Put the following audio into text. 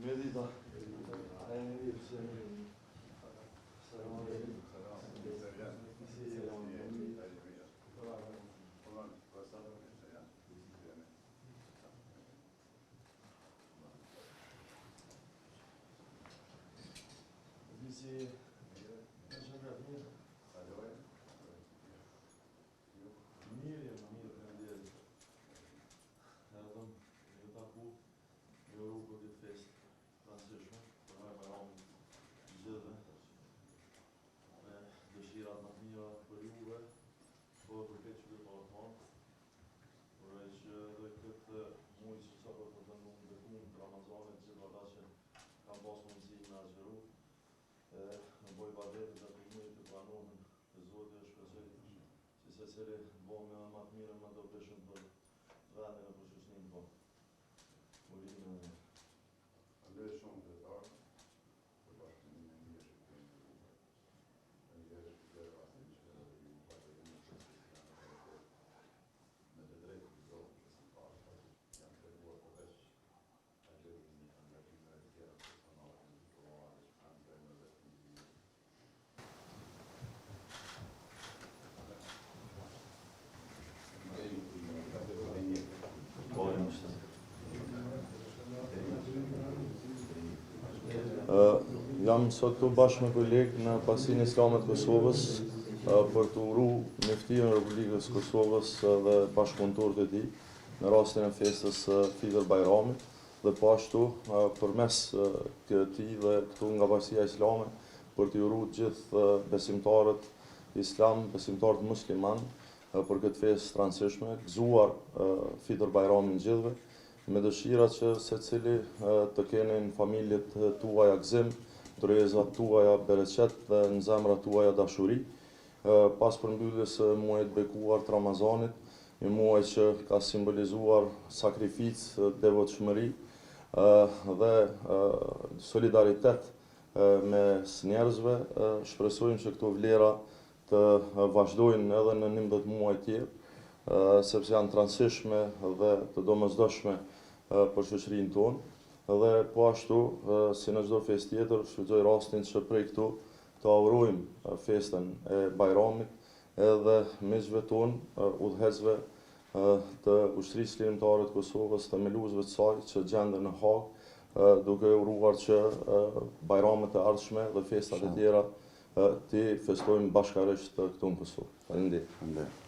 Medita. Jam sot këtu bashkë me kolegë në Pasinë Islame të Kosovës për të uru Muftin e Republikës Kosovës dhe bashkëpunëtorët e tij në rastin e festës Fitër Bajramit dhe po ashtu përmes këtij dhe këtu nga Pasia Islame për të uru gjithë besimtarët islam, besimtarët musliman për këtë festë të rëndësishme, gëzuar Fitër Bajramin gjithëve, me dëshira që secili të keni në familjet tuaja gëzim, drejëzat tuaja bereqet dhe në zemrat tuaja dashuri, pas përmbylljes së muajit bekuar të Ramazanit, një muaj që ka simbolizuar sakrificë, devotshmëri dhe solidaritet mes njerëzve, shpresojmë që këto vlera të vazhdojnë edhe në 19 muaj tjerë, sepse janë të rëndësishme dhe të domosdoshme për shoqërinë tonë. Dhe po ashtu, si në çdo festë tjetër, shfrytëzoj rastin që prej këtu të urojmë festën e Bajramit edhe miqve tonë, udhëheqësve të Ushtrisë Lirimtare të Kosovës, të meluesve të saj që gjenden në Hagë, duke uruar që Bajramet e ardhshme dhe festat e tjera të festojmë bashkërisht këtu në Kosovë. Faleminderit.